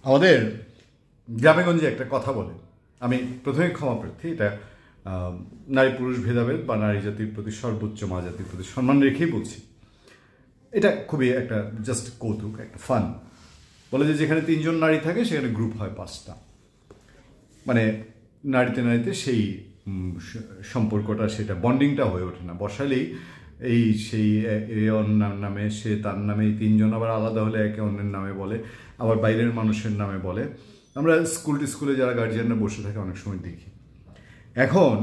আমাদের গ্রামেগঞ্জে একটা কথা বলে, আমি প্রথমে ক্ষমা প্রার্থী, এটা নারী পুরুষ ভেদাভেদ বা নারী জাতির প্রতি সর্বোচ্চ মা জাতির প্রতি সম্মান রেখেই বলছি। এটা খুবই একটা জাস্ট কৌতুক, একটা ফান। বলে যে যেখানে 3 জন নারী থাকে সেখানে গ্রুপ হয় 5টা, মানে নারীতে নারীতে সেই সম্পর্কটা, সেটা বন্ডিংটা হয়ে ওঠে না। বসালেই সেই অন্যার নামে, সে তার নামে, এই 3 জন আবার আলাদা হলে একে অন্যের নামে বলে, আবার বাইরের মানুষের নামে বলে। আমরা স্কুলে যারা গার্জিয়ানরা বসে থাকে অনেক সময় দেখি। এখন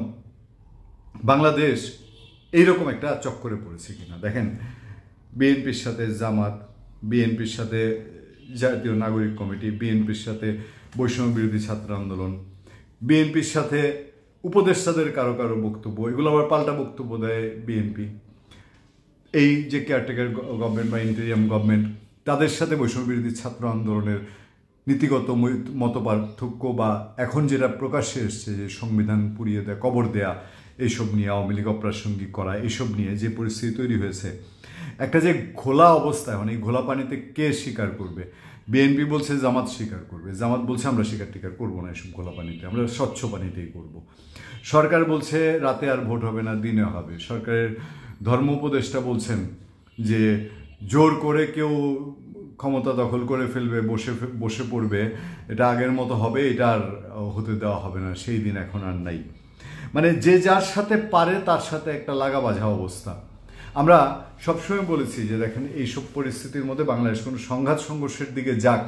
বাংলাদেশ এইরকম একটা চক্করে পড়েছে কিনা দেখেন। বিএনপির সাথে জামাত, বিএনপির সাথে জাতীয় নাগরিক কমিটি, বিএনপির সাথে বৈষম্য বিরোধী ছাত্র আন্দোলন, বিএনপির সাথে উপদেষ্টাদের কারো কারো বক্তব্য, এগুলো আবার পাল্টা বক্তব্য দেয় বিএনপি। এই যে কেয়ারটেকার গভর্নমেন্ট বা ইন্টেরিয়াম গভর্নমেন্ট, তাদের সাথে বৈষম্য বিরোধী ছাত্র আন্দোলনের নীতিগত মতপার্থক্য বা এখন যেটা প্রকাশ্যে এসছে যে সংবিধান পুড়িয়ে দেয়া, কবর দেয়া, এইসব নিয়ে আওয়ামী লীগ অপ্রাসঙ্গিক করা, এইসব নিয়ে যে পরিস্থিতি তৈরি হয়েছে, একটা যে ঘোলা অবস্থায়, মানে এই ঘোলা পানিতে কে স্বীকার করবে? বিএনপি বলছে জামাত স্বীকার করবে, জামাত বলছে আমরা স্বীকার টিকার করবো না এসব ঘোলা পানিতে, আমরা স্বচ্ছ পানিতেই করব। সরকার বলছে রাতে আর ভোট হবে না, দিনে হবে। সরকারের ধর্ম উপদেষ্টা বলছেন যে জোর করে কেউ ক্ষমতা দখল করে ফেলবে, বসে পড়বে, এটা আগের মতো হবে, এটা আর হতে দেওয়া হবে না, সেই দিন এখন আর নাই। মানে যে যার সাথে পারে তার সাথে একটা লাগা বাঁধা অবস্থা। আমরা সবসময় বলেছি যে দেখেন, এইসব পরিস্থিতির মধ্যে বাংলাদেশ কোনো সংঘাত সংঘর্ষের দিকে যাক,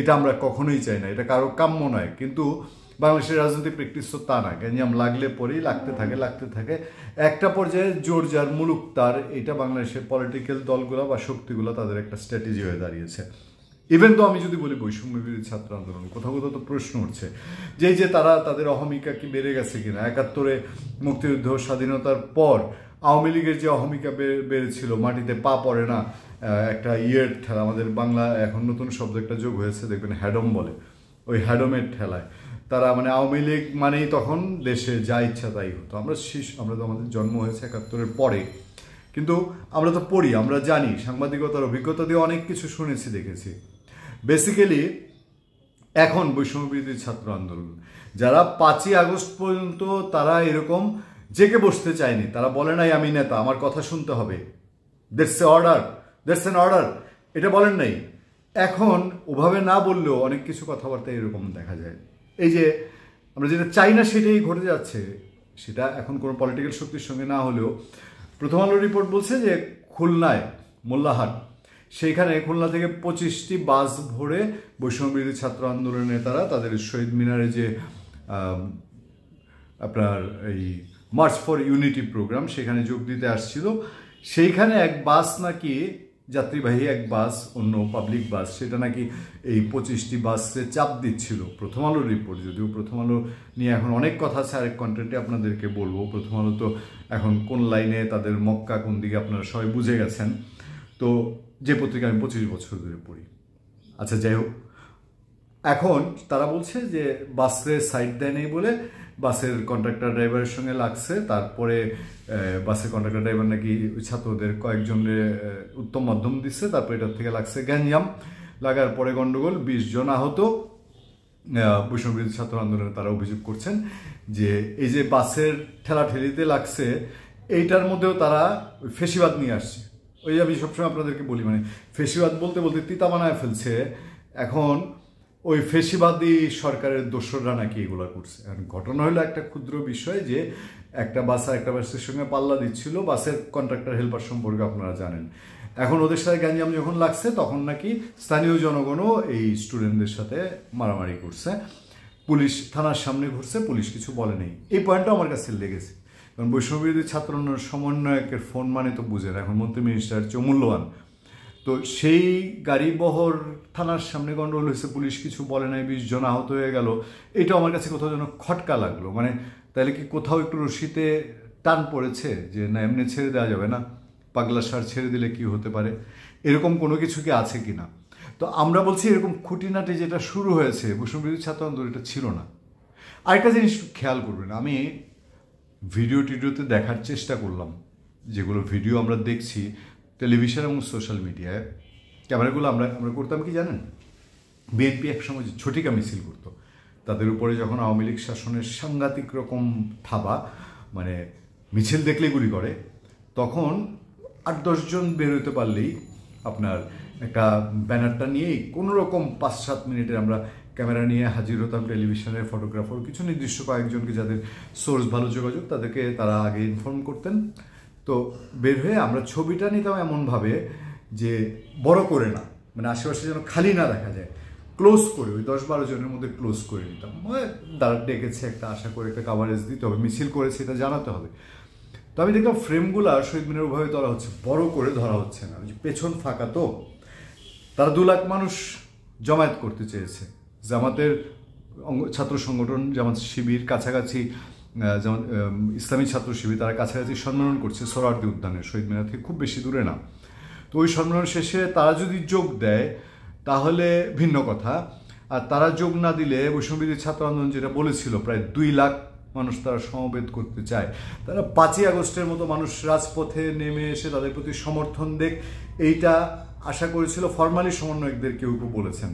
এটা আমরা কখনোই চাই না, এটা কারো কাম্য নয়। কিন্তু বাংলাদেশের রাজনৈতিক প্র্যাকটিস তো তা না, গ্যাঞ্জাম লাগলে পরেই লাগতে থাকে। একটা পর্যায়ে জোর যার মুলুক তার, এটা বাংলাদেশের পলিটিক্যাল দলগুলো বা শক্তিগুলো তাদের একটা স্ট্র্যাটেজি হয়ে দাঁড়িয়েছে। ইভেন তো আমি যদি বলি বৈষম্য বিরোধী ছাত্র আন্দোলন, কোথাও তো প্রশ্ন উঠছে যে তারা তাদের অহমিকা কি বেড়ে গেছে কিনা। 71-এ মুক্তিযুদ্ধ স্বাধীনতার পর আওয়ামী লীগের যে অহমিকা বেড়েছিল, মাটিতে পা পড়ে না, একটা ঠেলা, আমাদের বাংলা এখন নতুন শব্দ একটা যোগ হয়েছে দেখবেন, হ্যাডম বলে, ওই হ্যাডমের ঠেলায় তারা, মানে আওয়ামী লীগ মানেই তখন দেশে যা ইচ্ছা তাই হতো। আমরা তো আমাদের জন্ম হয়েছে 71-এর পরে, কিন্তু আমরা তো পড়ি, আমরা জানি, সাংবাদিকতার অভিজ্ঞতা দিয়ে অনেক কিছু শুনেছি, দেখেছি। বেসিক্যালি এখন বৈষম্য বিরোধী ছাত্র আন্দোলন যারা 5ই আগস্ট পর্যন্ত তারা এরকম জেগে বসতে চায়নি, তারা বলে নাই আমি নেতা, আমার কথা শুনতে হবে, দ্যাটস অ্যান অর্ডার, এটা বলেন নাই। এখন ওভাবে না বললেও অনেক কিছু কথাবার্তা এরকম দেখা যায়। এই যে আমরা যেটা চাই না সেটাই ঘটে যাচ্ছে, সেটা এখন কোনো পলিটিক্যাল শক্তির সঙ্গে না হলেও প্রথম আলো রিপোর্ট বলছে যে খুলনায় মোল্লাহাট, সেইখানে খুলনা থেকে 25টি বাস ভরে বৈষম্য বিরোধী ছাত্র আন্দোলনের নেতারা তাদের শহীদ মিনারে যে আপনার এই মার্চ ফর ইউনিটি প্রোগ্রাম, সেখানে যোগ দিতে আসছিল। সেইখানে এক বাস নাকি, যাত্রীবাহী এক বাস, অন্য পাবলিক বাস, সেটা নাকি এই 25টি বাসে চাপ দিচ্ছিল। প্রথম আলোর রিপোর্ট, যদিও প্রথম আলো নিয়ে এখন অনেক কথা আছে, আরেক কন্টেন্টে আপনাদেরকে বলবো। প্রথম আলো তো এখন কোন লাইনে তাদের মক্কা কোন দিকে আপনারা সবাই বুঝে গেছেন। তো যে পত্রিকা আমি 25 বছর ধরে পড়ি, আচ্ছা যাই হোক, এখন তারা বলছে যে বাসে সাইড দেয় নেই বলে বাসের কন্ট্রাক্টর ড্রাইভারের সঙ্গে লাগছে। তারপরে বাসের কন্ট্রাক্টর ড্রাইভার নাকি ছাত্রদের কয়েকজনের উত্তম মাধ্যম দিচ্ছে, তারপরে এটার থেকে লাগছে গ্যাঞ্জাম, লাগার পরে গন্ডগোল, 20 জন আহত। বৈষম্য বিরোধী ছাত্র আন্দোলনে তারা অভিযোগ করছেন যে এই যে বাসের ঠেলাঠেলিতে লাগছে, এইটার মধ্যেও তারা ফেসিবাদ নিয়ে আসছে। ওই আমি সবসময় আপনাদেরকে বলি, মানে ফেসিবাদ বলতে বলতে তিতা বানায় ফেলছে। এখন ওই ফেসিবাদী সরকারের দোসররা নাকি এগুলো করছে। ঘটনা হলো একটা ক্ষুদ্র বিষয়, যে একটা বাসের সঙ্গে পাল্লা দিচ্ছিল, বাসের কন্ট্রাক্টর হেল্পার সম্পর্কে আপনারা জানেন। এখন ওদের সাথে গ্যাঞ্জাম যখন লাগছে, তখন নাকি স্থানীয় জনগণও এই স্টুডেন্টদের সাথে মারামারি করছে। পুলিশ থানার সামনে ঘুরছে, পুলিশ কিছু বলে নেই। এই পয়েন্টটা আমার কাছে লেগেছে, কারণ বৈষম্য বিরোধী ছাত্র আন্দোলনের সমন্বয়কের ফোন মানে তো বুঝেন, এখন মন্ত্রী মিনিস্টার চেয়ে মূল্যবান। তো সেই গাড়িবহর থানার সামনে গন্ডগোল হয়েছে, পুলিশ কিছু বলে নাই, 20 জন আহত হয়ে গেল। এটা আমার কাছে কোথাও যেন খটকা লাগলো। মানে তাহলে কি কোথাও একটু রশিতে টান পড়েছে যে না, এমনি ছেড়ে দেওয়া যাবে না, পাগলা সার ছেড়ে দিলে কি হতে পারে, এরকম কোনো কিছু কি আছে কিনা। তো আমরা বলছি এরকম খুঁটিনাটি যেটা শুরু হয়েছে বৈষম্য বিরোধী ছাত্র আন্দোলন, এটা ছিল না। আরেকটা জিনিস খেয়াল করবেন, আমি ভিডিওতে দেখার চেষ্টা করলাম, যেগুলো ভিডিও আমরা দেখছি টেলিভিশন এবং সোশ্যাল মিডিয়ায়, ক্যামেরাগুলো আমরা করতাম কি জানেন, বিএনপি একসময় যে ঝটিকা মিছিল করতো, তাদের উপরে যখন আওয়ামী লীগ শাসনের সাংঘাতিক রকম থাবা, মানে মিছিল দেখলেই গুলি করে, তখন 8-10 জন বেরোতে পারলেই আপনার একটা ব্যানারটা নিয়েই কোনো রকম 5-7 মিনিটের আমরা ক্যামেরা নিয়ে হাজির হতাম। টেলিভিশনের ফটোগ্রাফার কিছু নির্দিষ্ট কয়েকজনকে, যাদের সোর্স ভালো যোগাযোগ, তাদেরকে তারা আগে ইনফর্ম করতেন। তো বের হয়ে আমরা ছবিটা নিতাম এমনভাবে যে বড় করে না, মানে আশেপাশে যেন খালি না দেখা যায়, ক্লোজ করে ওই 10-12 জনের মধ্যে ক্লোজ করে নিতাম। দাঁড় ডেকেছে একটা, আশা করে একটা কাভারেজ দিতে হবে, মিছিল করেছে এটা জানাতে হবে। তো আমি দেখলাম ফ্রেমগুলো শহীদ মিনার উভয়ে ধরা হচ্ছে, বড় করে ধরা হচ্ছে না, পেছন ফাঁকা। তো তারা 2 লাখ মানুষ জমায়েত করতে চেয়েছে, জামাতের ছাত্র সংগঠন জামাত শিবির কাছাকাছি, যেমন ইসলামী ছাত্র শিবির, তারা কাছাকাছি সম্মেলন করছে সোহরাওয়ার্দী উদ্যানে, শহীদ মিনার থেকে খুব বেশি দূরে না। তো ওই সম্মেলন শেষে তারা যদি যোগ দেয় তাহলে ভিন্ন কথা, আর তারা যোগ না দিলে বৈষম্যবিরোধী ছাত্র আন্দোলন যেটা বলেছিল প্রায় 2 লাখ মানুষ তারা সমবেত করতে চায়, তারা 5ই আগস্টের মতো মানুষ রাজপথে নেমে এসে তাদের প্রতি সমর্থন দেখ, এইটা আশা করেছিল। ফরমালি সমন্বয়কদের কেউ কেউ বলেছেন।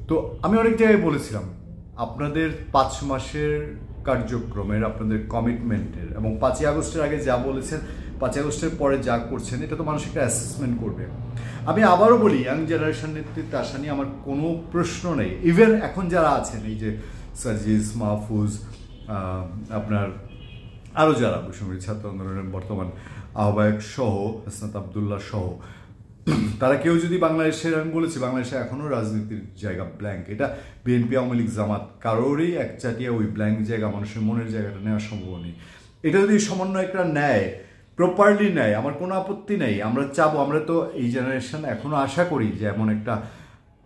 তো আমি অনেক জায়গায় বলেছিলাম আপনাদের 5 মাসের কার্যক্রমের, আপনাদের কমিটমেন্টের, এবং 5ই আগস্টের আগে যা বলেছেন, 5ই আগস্টের পরে যা করছেন, এটা তো মানুষ একটা অ্যাসেসমেন্ট করবে। আমি আবারও বলি, ইয়াং জেনারেশন নেতৃত্বে আসা নিয়ে আমার কোনো প্রশ্ন নেই। ইভেন এখন যারা আছেন, এই যে সার্জিস, মাহফুজ, আপনার আরও যারা বৈষম্যবিরোধী ছাত্র আন্দোলনের বর্তমান আহ্বায়ক সহ, হাসনাত আবদুল্লাহ সহ, তারা কেউ যদি বাংলাদেশের, আমি বলেছি বাংলাদেশে এখনও রাজনীতির জায়গা ব্ল্যাঙ্ক। এটা বিএনপি, আওয়ামী লীগ, জামাত কারোরই একচাটিয়া ওই ব্ল্যাঙ্ক জায়গা, মানুষের মনের জায়গাটা নেওয়া সম্ভব নেই। এটা যদি সমন্বয়করা নেয়, প্রপারলি নেয়, আমার কোনো আপত্তি নেই। আমরা চাবো, আমরা তো এই জেনারেশন এখনও আশা করি যে এমন একটা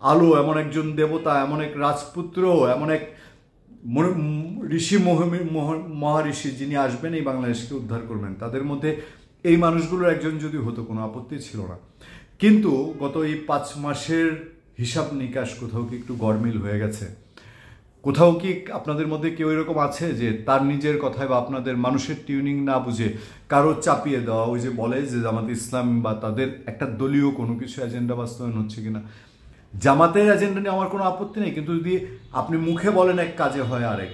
আলো, এমন একজন দেবতা, এমন এক রাজপুত্র, এমন এক ঋষি মহাঋষি যিনি আসবেন এই বাংলাদেশকে উদ্ধার করবেন। তাদের মধ্যে এই মানুষগুলোর একজন যদি হতো কোনো আপত্তি ছিল না। কিন্তু গত এই 5 মাসের হিসাব নিকাশ কোথাও কি একটু গরমিল হয়ে গেছে? কোথাও কি আপনাদের মধ্যে কেউ এরকম আছে যে তার নিজের কথায় বা আপনাদের মানুষের টিউনিং না বুঝে কারো চাপিয়ে দেওয়া, ওই যে বলে যে জামাত ইসলাম বা তাদের একটা দলীয় কোনো কিছু এজেন্ডা বাস্তবায়ন হচ্ছে কিনা? জামাতের এজেন্ডা নিয়ে আমার কোনো আপত্তি নেই, কিন্তু যদি আপনি মুখে বলেন এক, কাজে হয় আরেক।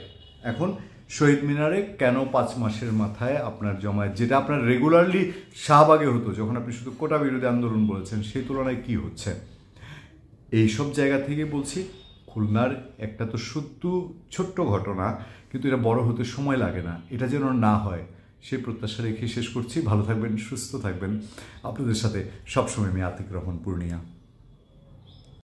এখন শহীদ মিনারে কেন 5 মাসের মাথায় আপনার জমায়েত, যেটা আপনার রেগুলারলি শাহবাগে হতো যখন আপনি শুধু কোটা বিরোধী আন্দোলন বলেছেন, সেই তুলনায় কি হচ্ছে? এইসব জায়গা থেকে বলছি, খুলনার একটা তো শুদ্ধ ছোট্ট ঘটনা, কিন্তু এটা বড় হতে সময় লাগে না, এটা যেন না হয় সেই প্রত্যাশা রেখে শেষ করছি। ভালো থাকবেন, সুস্থ থাকবেন। আপনাদের সাথে সবসময় আমি আতিক রহমান, পূর্ণিয়া।